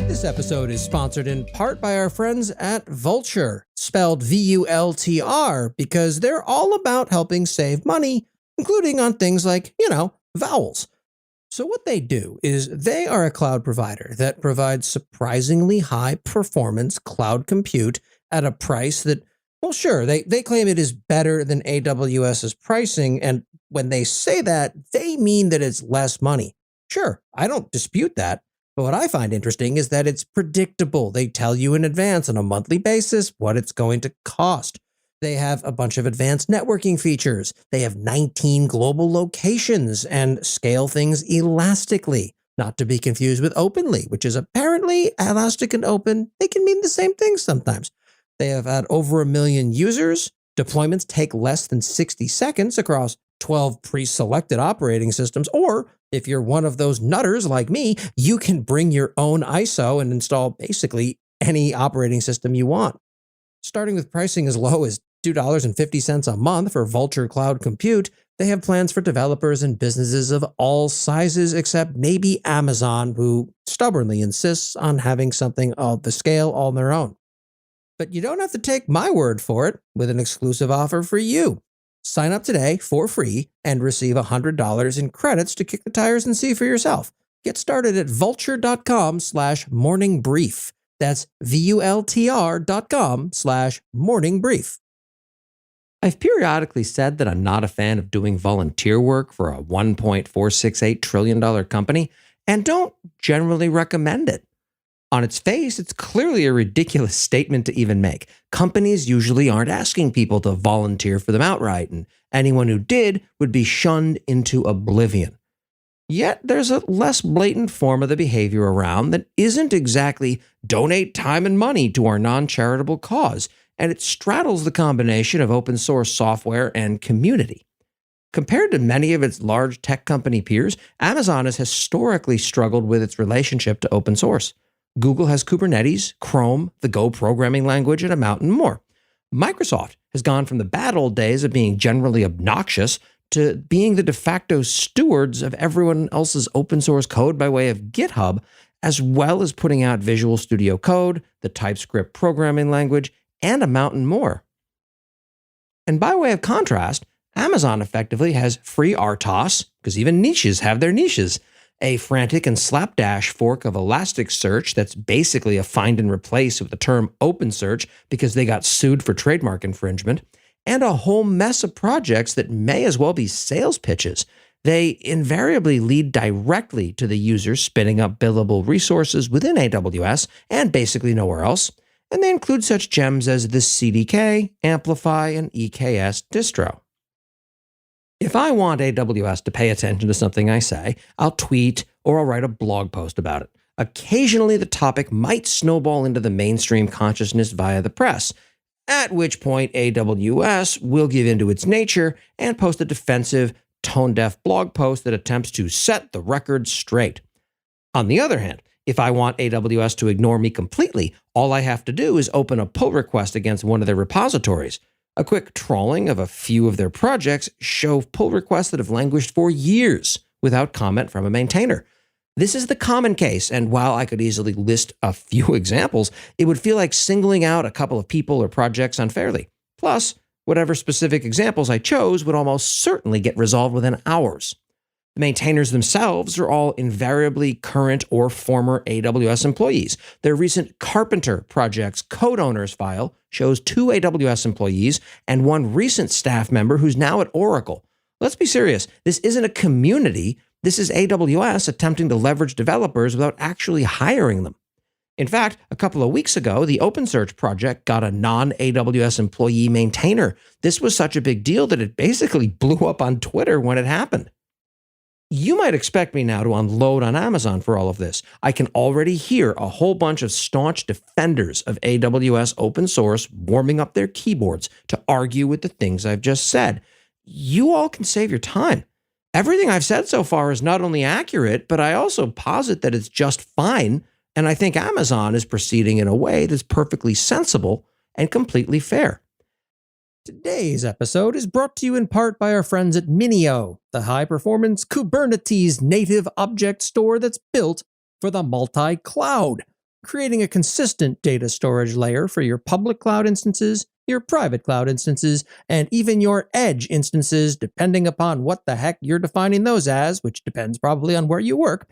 This episode is sponsored in part by our friends at Vultr, spelled VULTR, because they're all about helping save money, including on things like, vowels. So what they do is they are a cloud provider that provides surprisingly high performance cloud compute at a price that, well, sure, they claim it is better than AWS's pricing, and when they say that, they mean that it's less money. Sure, I don't dispute that. But what I find interesting is that it's predictable. They tell you in advance on a monthly basis what it's going to cost. They have a bunch of advanced networking features. They have 19 global locations and scale things elastically, not to be confused with openly, which is apparently elastic and open. They can mean the same thing sometimes. They have had over 1 million users. Deployments take less than 60 seconds across 12 pre-selected operating systems, or if you're one of those nutters like me, you can bring your own ISO and install basically any operating system you want. Starting with pricing as low as $2.50 a month for Vultr Cloud Compute, they have plans for developers and businesses of all sizes except maybe Amazon, who stubbornly insists on having something of the scale on their own. But you don't have to take my word for it with an exclusive offer for you. Sign up today for free and receive $100 in credits to kick the tires and see for yourself. Get started at vultr.com/morningbrief. That's VULTR.com/morningbrief. I've periodically said that I'm not a fan of doing volunteer work for a $1.468 trillion company and don't generally recommend it. On its face, it's clearly a ridiculous statement to even make. Companies usually aren't asking people to volunteer for them outright, and anyone who did would be shunned into oblivion. Yet there's a less blatant form of the behavior around that isn't exactly donate time and money to our non-charitable cause, and it straddles the combination of open source software and community. Compared to many of its large tech company peers, Amazon has historically struggled with its relationship to open source. Google has Kubernetes, Chrome, the Go programming language, and a mountain more. Microsoft has gone from the bad old days of being generally obnoxious to being the de facto stewards of everyone else's open source code by way of GitHub, as well as putting out Visual Studio Code, the TypeScript programming language, and a mountain more. And by way of contrast, Amazon effectively has free RTOS, because even niches have their niches, a frantic and slapdash fork of Elasticsearch that's basically a find and replace with the term OpenSearch because they got sued for trademark infringement, and a whole mess of projects that may as well be sales pitches. They invariably lead directly to the user spinning up billable resources within AWS and basically nowhere else, and they include such gems as the CDK, Amplify, and EKS distro. If I want AWS to pay attention to something I say, I'll tweet or I'll write a blog post about it. Occasionally, the topic might snowball into the mainstream consciousness via the press, at which point AWS will give in to its nature and post a defensive, tone-deaf blog post that attempts to set the record straight. On the other hand, if I want AWS to ignore me completely, all I have to do is open a pull request against one of their repositories. A quick trawling of a few of their projects show pull requests that have languished for years without comment from a maintainer. This is the common case, and while I could easily list a few examples, it would feel like singling out a couple of people or projects unfairly. Plus, whatever specific examples I chose would almost certainly get resolved within hours. The maintainers themselves are all invariably current or former AWS employees. Their recent Carpenter project's code owners file shows 2 AWS employees and 1 recent staff member who's now at Oracle. Let's be serious. This isn't a community. This is AWS attempting to leverage developers without actually hiring them. In fact, a couple of weeks ago, the OpenSearch project got a non-AWS employee maintainer. This was such a big deal that it basically blew up on Twitter when it happened. You might expect me now to unload on Amazon for all of this. I can already hear a whole bunch of staunch defenders of AWS open source warming up their keyboards to argue with the things I've just said. You all can save your time. Everything I've said so far is not only accurate, but I also posit that it's just fine, and I think Amazon is proceeding in a way that's perfectly sensible and completely fair. Today's episode is brought to you in part by our friends at Minio, the high-performance Kubernetes native object store that's built for the multi-cloud, creating a consistent data storage layer for your public cloud instances, your private cloud instances, and even your edge instances, depending upon what the heck you're defining those as, which depends probably on where you work.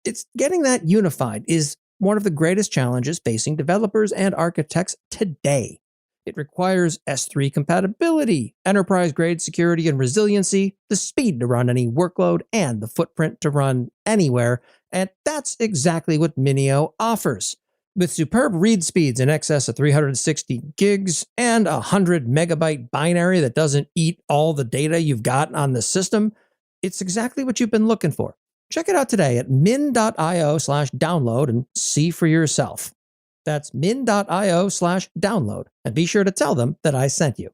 It's getting that unified is one of the greatest challenges facing developers and architects today. It requires S3 compatibility, enterprise-grade security and resiliency, the speed to run any workload, and the footprint to run anywhere, and that's exactly what Minio offers. With superb read speeds in excess of 360 gigs and a 100 megabyte binary that doesn't eat all the data you've got on the system, it's exactly what you've been looking for. Check it out today at min.io/download and see for yourself. That's min.io/download, and be sure to tell them that I sent you.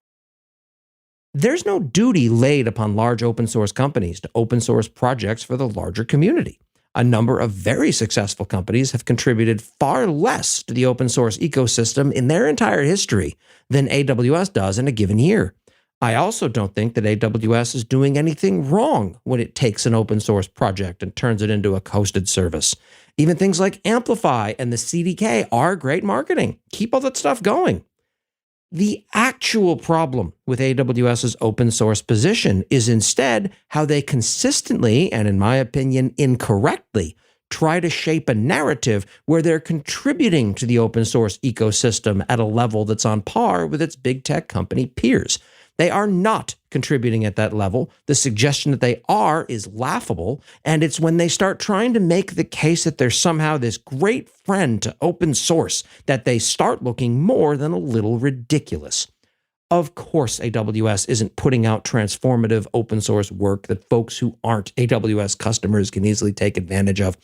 There's no duty laid upon large open source companies to open source projects for the larger community. A number of very successful companies have contributed far less to the open source ecosystem in their entire history than AWS does in a given year. I also don't think that AWS is doing anything wrong when it takes an open source project and turns it into a hosted service. Even things like Amplify and the CDK are great marketing. Keep all that stuff going. The actual problem with AWS's open source position is instead how they consistently, and in my opinion, incorrectly, try to shape a narrative where they're contributing to the open source ecosystem at a level that's on par with its big tech company peers. They are not contributing at that level. The suggestion that they are is laughable, and it's when they start trying to make the case that they're somehow this great friend to open source that they start looking more than a little ridiculous. Of course, AWS isn't putting out transformative open source work that folks who aren't AWS customers can easily take advantage of.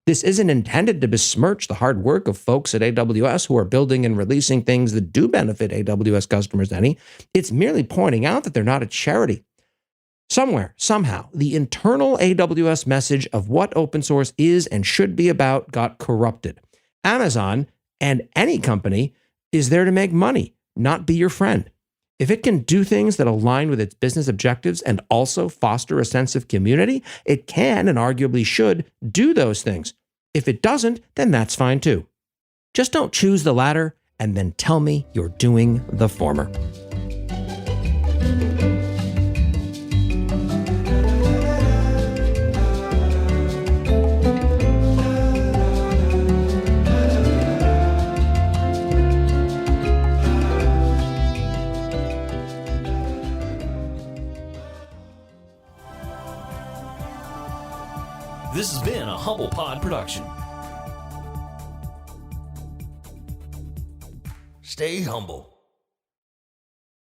This isn't intended to besmirch the hard work of folks at AWS who are building and releasing things that do benefit AWS customers any. It's merely pointing out that they're not a charity. Somewhere, somehow, the internal AWS message of what open source is and should be about got corrupted. Amazon, and any company, is there to make money, not be your friend. If it can do things that align with its business objectives and also foster a sense of community, it can and arguably should do those things. If it doesn't, then that's fine too. Just don't choose the latter and then tell me you're doing the former. This has been a Humble Pod production. Stay humble.